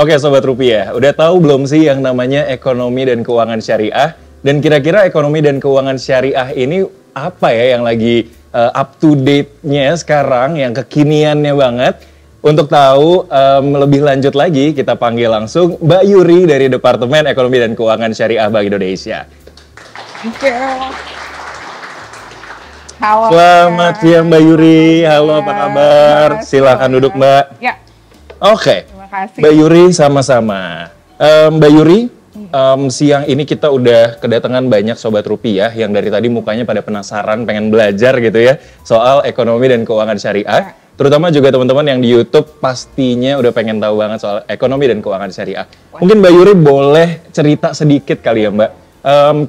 Oke Sobat Rupiah, udah tahu belum sih yang namanya ekonomi dan keuangan syariah? Dan kira-kira ekonomi dan keuangan syariah ini apa ya yang lagi up to date-nya sekarang, yang kekiniannya banget? Untuk tahu lebih lanjut lagi, kita panggil langsung Mbak Yuri dari Departemen Ekonomi dan Keuangan Syariah Bank Indonesia. Halo. Selamat siang Mbak Yuri, halo apa kabar? Silakan duduk Mbak. Ya. Oke, Terima kasih. Mbak Yuri sama-sama. Mbak Yuri, siang ini kita udah kedatangan banyak Sobat Rupiah yang dari tadi mukanya pada penasaran, pengen belajar gitu ya, soal ekonomi dan keuangan syariah. Terutama juga teman-teman yang di YouTube pastinya udah pengen tahu banget soal ekonomi dan keuangan syariah. Mungkin Mbak Yuri boleh cerita sedikit kali ya Mbak,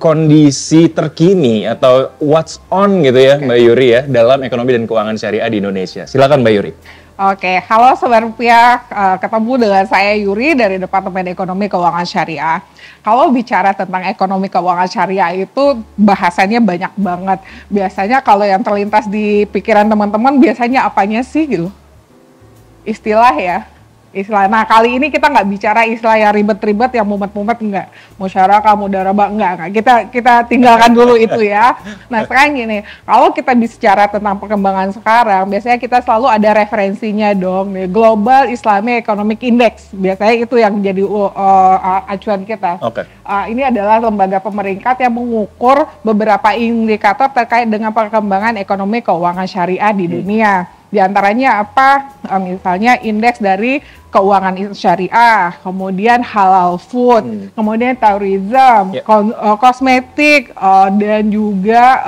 kondisi terkini atau what's on gitu ya Mbak Yuri ya dalam ekonomi dan keuangan syariah di Indonesia. Silakan Mbak Yuri. Oke, halo Sobat Rupiah, ketemu dengan saya Yuri dari Departemen Ekonomi Keuangan Syariah. Kalau bicara tentang ekonomi keuangan syariah itu bahasanya banyak banget. Biasanya kalau yang terlintas di pikiran teman-teman biasanya apanya sih gitu? Istilah ya. Nah kali ini kita nggak bicara istilah yang ribet-ribet, yang mumet-mumet, enggak. Musyarakah, mudarabah, enggak. Kita tinggalkan dulu itu ya. Nah sekarang gini, kalau kita bicara tentang perkembangan sekarang, biasanya kita selalu ada referensinya dong. Global Islamic Economic Index, biasanya itu yang jadi acuan kita. Oke. Ini adalah lembaga pemeringkat yang mengukur beberapa indikator terkait dengan perkembangan ekonomi keuangan syariah di dunia. Di antaranya apa? Misalnya indeks dari keuangan syariah, kemudian halal food, kemudian tourism, kosmetik, dan juga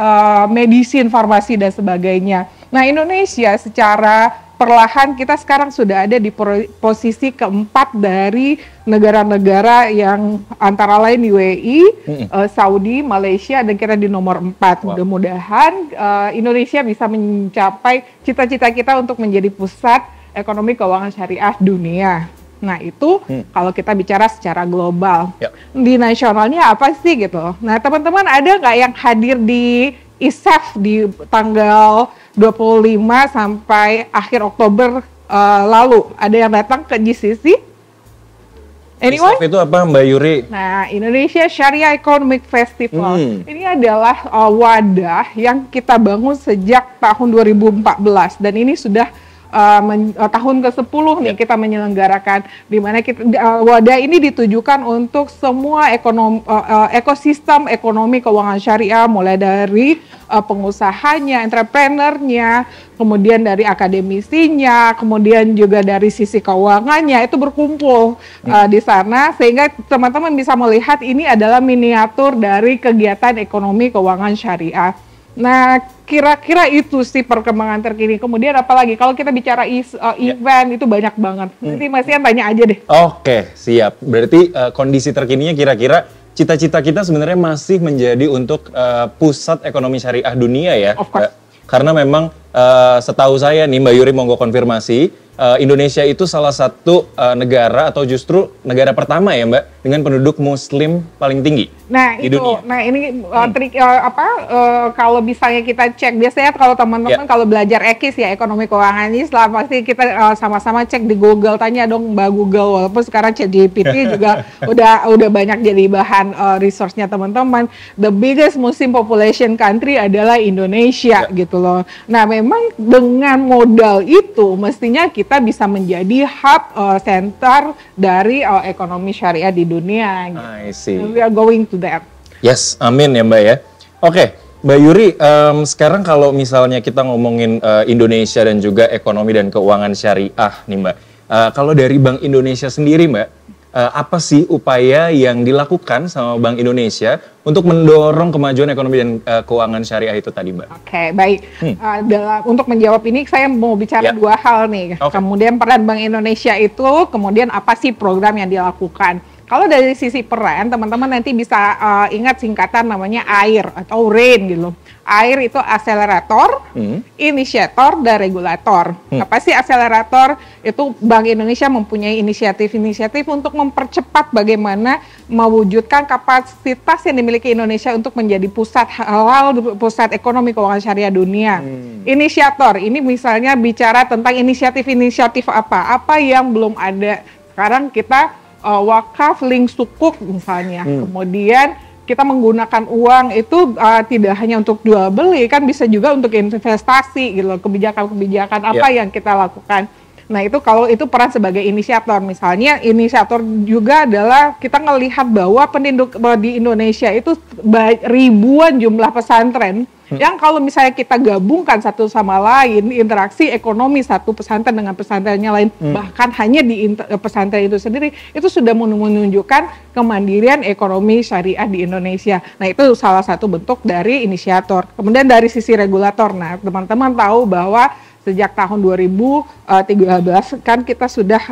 medicine, farmasi, dan sebagainya. Nah, Indonesia secara perlahan kita sekarang sudah ada di posisi keempat dari negara-negara yang antara lain UAE, Saudi, Malaysia, dan kita di nomor 4. Mudah-mudahan Indonesia bisa mencapai cita-cita kita untuk menjadi pusat ekonomi keuangan syariah dunia. Nah itu kalau kita bicara secara global. Di nasionalnya apa sih gitu. Nah teman-teman ada nggak yang hadir di ISEF di tanggal 25 sampai akhir Oktober lalu? Ada yang datang ke GCC? Anyone? ISEF itu apa Mbak Yuri? Nah, Indonesia Sharia Economic Festival. Ini adalah wadah yang kita bangun sejak tahun 2014 dan ini sudah tahun ke-10 nih kita menyelenggarakan, di mana wadah ini ditujukan untuk semua ekosistem ekonomi keuangan syariah, mulai dari pengusahanya, entrepreneurnya, kemudian dari akademisinya, kemudian juga dari sisi keuangannya itu berkumpul di sana, sehingga teman-teman bisa melihat ini adalah miniatur dari kegiatan ekonomi keuangan syariah. Nah, kira-kira itu sih perkembangan terkini. Kemudian apalagi kalau kita bicara event itu banyak banget. Nanti Mas Ian tanya aja deh. Oke, siap. Berarti kondisi terkininya kira-kira cita-cita kita sebenarnya masih menjadi untuk pusat ekonomi syariah dunia ya. Of course. Karena memang setahu saya nih Mbak Yuri, monggo konfirmasi, Indonesia itu salah satu negara atau justru negara pertama ya Mbak dengan penduduk Muslim paling tinggi. Nah di itu, dunia. nah ini trik kalau misalnya kita cek, biasanya kalau teman-teman kalau belajar ekis ya ekonomi keuangan Islam pasti kita sama-sama cek di Google, tanya dong Mbak Google, walaupun sekarang ChatGPT juga udah banyak jadi bahan resource-nya teman-teman. The biggest Muslim population country adalah Indonesia gitu loh. Nah memang dengan modal itu mestinya kita bisa menjadi hub center dari ekonomi syariah di dunia. Gitu. I see. We are going to that. Yes, amin ya Mbak ya. Oke, Mbak Yuri, sekarang kalau misalnya kita ngomongin Indonesia dan juga ekonomi dan keuangan syariah nih Mbak. Kalau dari Bank Indonesia sendiri Mbak, apa sih upaya yang dilakukan sama Bank Indonesia untuk mendorong kemajuan ekonomi dan keuangan syariah itu tadi Mbak? Oke, baik. Untuk menjawab ini saya mau bicara dua hal nih. Kemudian peran Bank Indonesia itu, kemudian apa sih program yang dilakukan. Kalau dari sisi peran, teman-teman nanti bisa ingat singkatan namanya AIR atau RAIN gitu. AIR itu akselerator, inisiator, dan regulator. Apa sih akselerator? Itu Bank Indonesia mempunyai inisiatif-inisiatif untuk mempercepat bagaimana mewujudkan kapasitas yang dimiliki Indonesia untuk menjadi pusat halal, pusat ekonomi keuangan syariah dunia. Inisiator, ini misalnya bicara tentang inisiatif-inisiatif apa yang belum ada Sekarang kita wakaf link sukuk misalnya, kemudian kita menggunakan uang itu tidak hanya untuk jual beli, kan bisa juga untuk investasi gitu loh, kebijakan-kebijakan apa yang kita lakukan. Nah itu kalau itu peran sebagai inisiator, misalnya inisiator juga adalah kita ngelihat bahwa penduduk di Indonesia itu ribuan jumlah pesantren yang kalau misalnya kita gabungkan satu sama lain, interaksi ekonomi satu pesantren dengan pesantrennya lain, bahkan hanya di pesantren itu sendiri, itu sudah menunjukkan kemandirian ekonomi syariah di Indonesia. Nah itu salah satu bentuk dari inisiator. Kemudian dari sisi regulator, nah teman-teman tahu bahwa sejak tahun 2013 kan kita sudah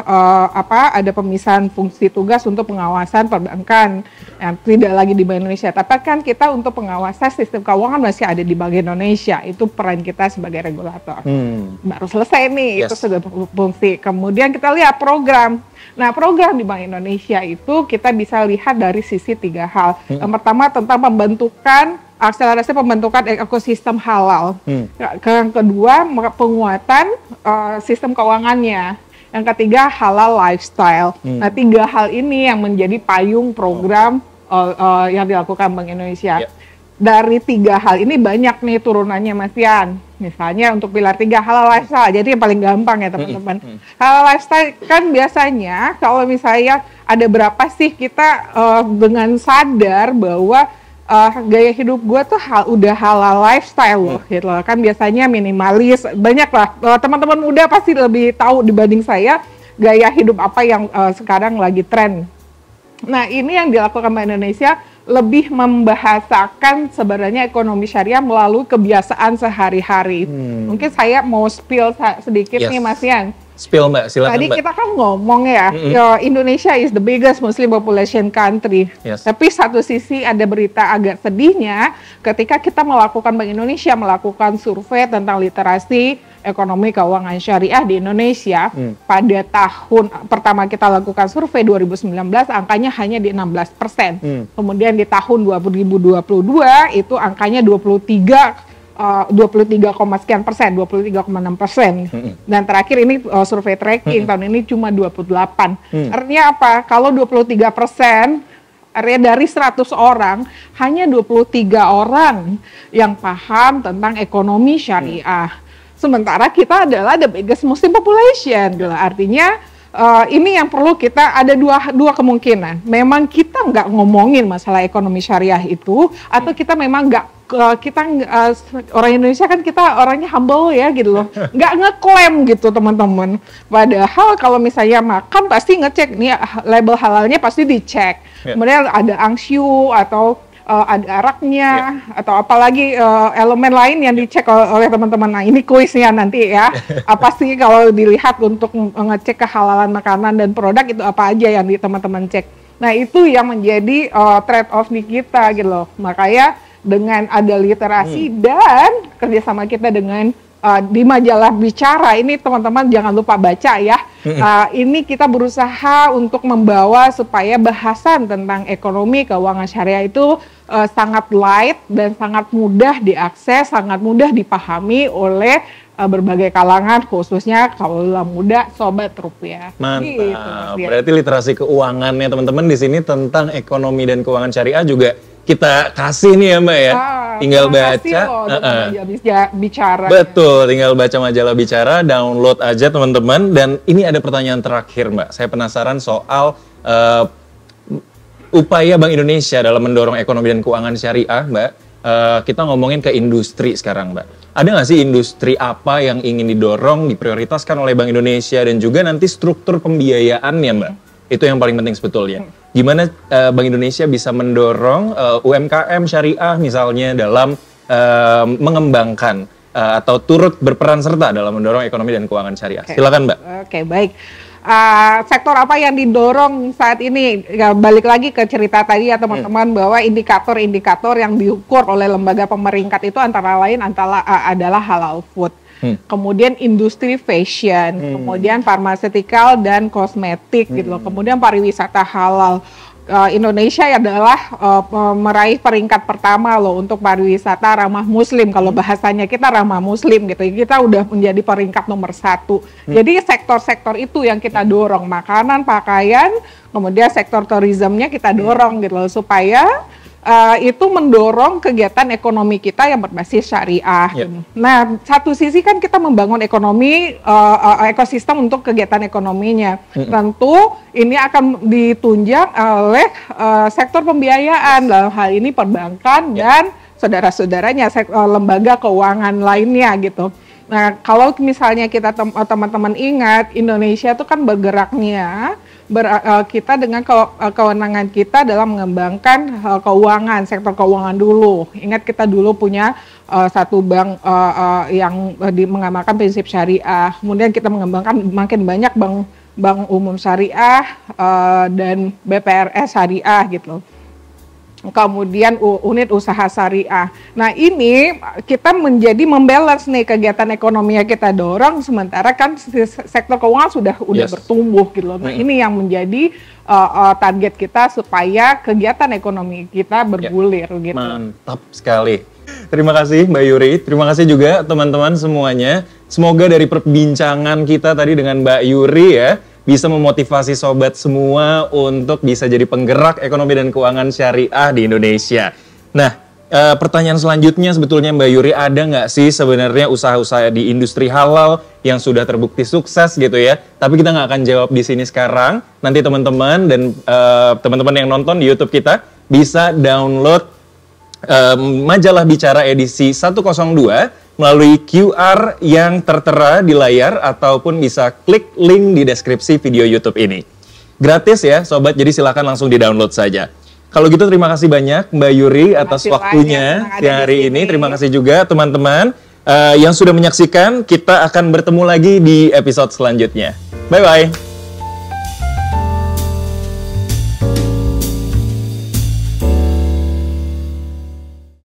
ada pemisahan fungsi tugas untuk pengawasan perbankan yang tidak lagi di Bank Indonesia, tapi kan kita untuk pengawasan sistem keuangan masih ada di Bank Indonesia, itu peran kita sebagai regulator. Baru selesai nih, itu sudah fungsi. Kemudian kita lihat program. Nah program di Bank Indonesia itu kita bisa lihat dari sisi 3 hal. Yang pertama tentang akselerasi pembentukan ekosistem halal. Yang kedua, penguatan sistem keuangannya. Yang ketiga, halal lifestyle. Nah, 3 hal ini yang menjadi payung program yang dilakukan Bank Indonesia. Dari 3 hal ini banyak nih turunannya, Mas Yan. Misalnya untuk pilar 3 halal lifestyle, jadi yang paling gampang ya teman-teman. Halal lifestyle kan biasanya kalau misalnya ada berapa sih kita dengan sadar bahwa gaya hidup gue tuh udah halal lifestyle loh, gitu loh. Kan biasanya minimalis, banyak lah. Teman-teman muda pasti lebih tahu dibanding saya gaya hidup apa yang sekarang lagi tren. Nah ini yang dilakukan Bank Indonesia lebih membahasakan sebenarnya ekonomi syariah melalui kebiasaan sehari-hari. Mungkin saya mau spill sedikit nih Mas Yan. Spill Mbak, silakan Tadi Mbak. kita kan ngomong ya, Indonesia is the biggest Muslim population country. Tapi satu sisi ada berita agak sedihnya ketika kita Bank Indonesia melakukan survei tentang literasi ekonomi keuangan syariah di Indonesia. Pada tahun pertama kita lakukan survei 2019 angkanya hanya di 16%. Kemudian di tahun 2022 itu angkanya 23,6%. Dan terakhir ini survei tracking tahun ini cuma 28. Artinya apa? Kalau 23%, artinya dari 100 orang, hanya 23 orang yang paham tentang ekonomi syariah. Sementara kita adalah the biggest Muslim population. Artinya ini yang perlu kita, ada dua kemungkinan. Memang kita nggak ngomongin masalah ekonomi syariah itu, atau kita memang nggak orang Indonesia kan kita orangnya humble ya gitu loh, nggak ngeklaim gitu teman-teman. Padahal kalau misalnya makan pasti ngecek nih label halalnya pasti dicek. Kemudian ada angsiu atau ada araknya atau apalagi elemen lain yang dicek oleh teman-teman. Nah ini kuisnya nanti ya. Apa sih kalau dilihat untuk ngecek kehalalan makanan dan produk itu apa aja yang teman-teman cek. Nah itu yang menjadi trade off di kita gitu loh. Makanya dengan ada literasi dan kerjasama kita dengan di majalah Bicara ini teman-teman jangan lupa baca ya. Ini kita berusaha untuk membawa supaya bahasan tentang ekonomi keuangan syariah itu sangat light dan sangat mudah diakses, sangat mudah dipahami oleh berbagai kalangan, khususnya kaula muda sobat rupiah. Mantap. Gitu, berarti literasi keuangannya teman-teman di sini tentang ekonomi dan keuangan syariah juga kita kasih nih ya Mbak ya. Tinggal baca. Bicara. Betul, tinggal baca majalah Bicara, download aja teman-teman. Dan ini ada pertanyaan terakhir Mbak. Saya penasaran soal upaya Bank Indonesia dalam mendorong ekonomi dan keuangan syariah Mbak. Kita ngomongin ke industri sekarang Mbak. Ada nggak sih industri apa yang ingin didorong, diprioritaskan oleh Bank Indonesia dan juga nanti struktur pembiayaannya Mbak? Itu yang paling penting sebetulnya. Gimana Bank Indonesia bisa mendorong UMKM syariah misalnya dalam mengembangkan atau turut berperan serta dalam mendorong ekonomi dan keuangan syariah. Silakan Mbak. Oke, baik. Sektor apa yang didorong saat ini? Balik lagi ke cerita tadi ya teman-teman, bahwa indikator-indikator yang diukur oleh lembaga pemeringkat itu antara lain adalah halal food. Kemudian industri fashion, kemudian pharmaceutical dan kosmetik gitu loh. Kemudian pariwisata halal. Indonesia adalah meraih peringkat pertama loh untuk pariwisata ramah Muslim. Kalau bahasanya kita ramah Muslim gitu, kita udah menjadi peringkat nomor 1. Jadi sektor-sektor itu yang kita dorong, makanan, pakaian, kemudian sektor turismenya kita dorong gitu loh, supaya itu mendorong kegiatan ekonomi kita yang berbasis syariah. Nah, satu sisi kan kita membangun ekonomi, ekosistem untuk kegiatan ekonominya. Tentu ini akan ditunjang oleh sektor pembiayaan, dalam hal ini perbankan dan saudara-saudaranya, lembaga keuangan lainnya gitu. Nah, kalau misalnya kita teman-teman ingat, Indonesia itu kan bergeraknya kita dengan kewenangan kita dalam mengembangkan keuangan, sektor keuangan dulu. Ingat kita dulu punya satu bank yang mengamalkan prinsip syariah. Kemudian kita mengembangkan makin banyak bank umum syariah dan BPRS syariah gitu. Kemudian unit usaha syariah. Nah, ini kita menjadi membalance nih kegiatan ekonomi yang kita dorong, sementara kan sektor keuangan sudah bertumbuh gitu loh. Nah, ini yang menjadi target kita supaya kegiatan ekonomi kita bergulir gitu. Mantap sekali. Terima kasih Mbak Yuri, terima kasih juga teman-teman semuanya. Semoga dari perbincangan kita tadi dengan Mbak Yuri ya, bisa memotivasi sobat semua untuk bisa jadi penggerak ekonomi dan keuangan syariah di Indonesia. Nah, pertanyaan selanjutnya sebetulnya Mbak Yuri, ada nggak sih sebenarnya usaha-usaha di industri halal yang sudah terbukti sukses gitu ya? Tapi kita nggak akan jawab di sini sekarang. Nanti teman-teman dan teman-teman yang nonton di YouTube kita bisa download majalah Bicara edisi 102 melalui QR yang tertera di layar ataupun bisa klik link di deskripsi video YouTube ini. Gratis ya sobat, jadi silakan langsung di-download saja. Kalau gitu terima kasih banyak Mbak Yuri atas waktunya siang hari ini. Terima kasih juga teman-teman yang sudah menyaksikan. Kita akan bertemu lagi di episode selanjutnya. Bye-bye.